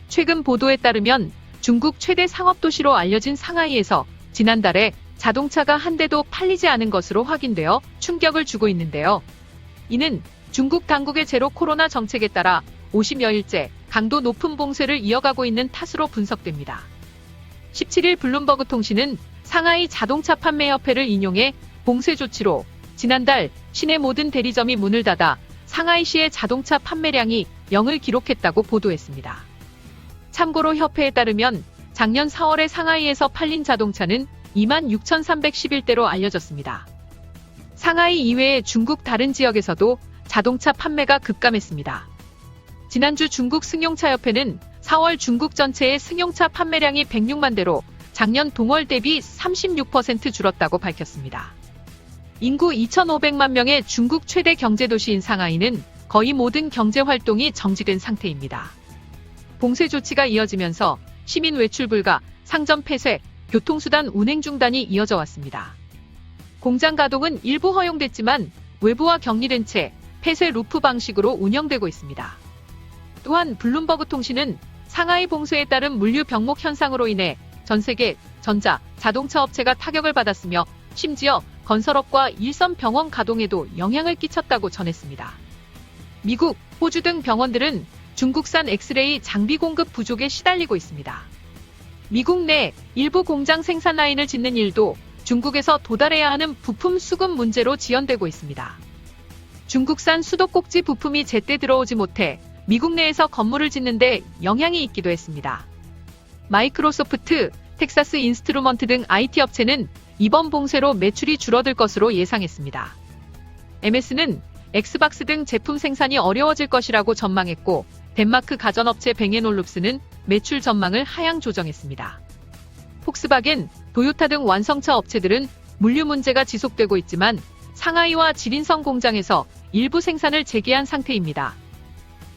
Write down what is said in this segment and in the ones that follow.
최근 보도에 따르면 중국 최대 상업도시로 알려진 상하이에서 지난달에 자동차가 한 대도 팔리지 않은 것으로 확인되어 충격을 주고 있는데요. 이는 중국 당국의 제로 코로나 정책에 따라 50여일째 강도 높은 봉쇄를 이어가고 있는 탓으로 분석됩니다. 17일 블룸버그 통신은 상하이 자동차 판매협회를 인용해 봉쇄 조치로 지난달 시내 모든 대리점이 문을 닫아 상하이시의 자동차 판매량이 0을 기록했다고 보도했습니다. 참고로 협회에 따르면 작년 4월에 상하이에서 팔린 자동차는 26,311대로 알려졌습니다. 상하이 이외의 중국 다른 지역에서도 자동차 판매가 급감했습니다. 지난주 중국 승용차협회는 4월 중국 전체의 승용차 판매량이 106만 대로 작년 동월 대비 36% 줄었다고 밝혔습니다. 인구 2,500만 명의 중국 최대 경제도시인 상하이는 거의 모든 경제 활동이 정지된 상태입니다. 봉쇄 조치가 이어지면서 시민 외출 불가, 상점 폐쇄, 교통수단 운행 중단이 이어져 왔습니다. 공장 가동은 일부 허용됐지만 외부와 격리된 채 폐쇄 루프 방식으로 운영되고 있습니다. 또한 블룸버그 통신은 상하이 봉쇄에 따른 물류 병목 현상으로 인해 전 세계 전자, 자동차 업체가 타격을 받았으며 심지어 건설업과 일선 병원 가동에도 영향을 끼쳤다고 전했습니다. 미국, 호주 등 병원들은 중국산 엑스레이 장비 공급 부족에 시달리고 있습니다. 미국 내 일부 공장 생산 라인을 짓는 일도 중국에서 도달해야 하는 부품 수급 문제로 지연되고 있습니다. 중국산 수도꼭지 부품이 제때 들어오지 못해 미국 내에서 건물을 짓는 데 영향이 있기도 했습니다. 마이크로소프트, 텍사스 인스트루먼트 등 IT 업체는 이번 봉쇄로 매출이 줄어들 것으로 예상했습니다. MS는 엑스박스 등 제품 생산이 어려워질 것이라고 전망했고, 덴마크 가전업체 뱅앤올룹스는 매출 전망을 하향 조정했습니다. 폭스바겐, 도요타 등 완성차 업체들은 물류 문제가 지속되고 있지만 상하이와 지린성 공장에서 일부 생산을 재개한 상태입니다.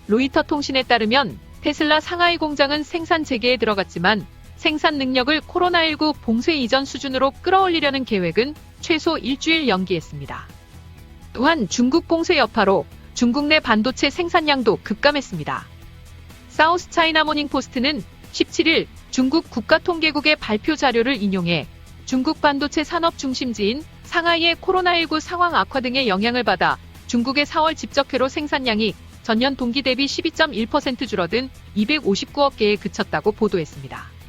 로이터 통신에 따르면 테슬라 상하이 공장은 생산 재개에 들어갔지만 생산 능력을 코로나19 봉쇄 이전 수준으로 끌어올리려는 계획은 최소 일주일 연기했습니다. 또한 중국 봉쇄 여파로 중국 내 반도체 생산량도 급감했습니다. 사우스 차이나 모닝포스트는 17일 중국 국가통계국의 발표 자료를 인용해 중국 반도체 산업 중심지인 상하이의 코로나19 상황 악화 등의 영향을 받아 중국의 4월 집적회로 생산량이 전년 동기 대비 12.1% 줄어든 259억 개에 그쳤다고 보도했습니다.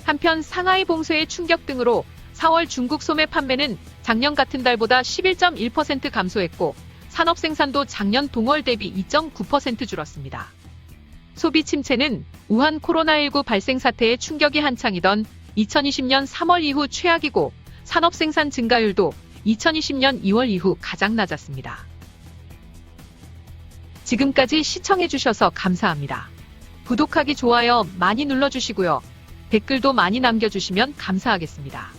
한편 상하이 봉쇄의 충격 등으로 4월 중국 소매 판매는 작년 같은 달보다 11.1% 감소했고 산업 생산도 작년 동월 대비 2.9% 줄었습니다. 소비 침체는 우한 코로나19 발생 사태의 충격이 한창이던 2020년 3월 이후 최악이고 산업 생산 증가율도 2020년 2월 이후 가장 낮았습니다. 지금까지 시청해주셔서 감사합니다. 구독하기, 좋아요 많이 눌러주시고요. 댓글도 많이 남겨주시면 감사하겠습니다.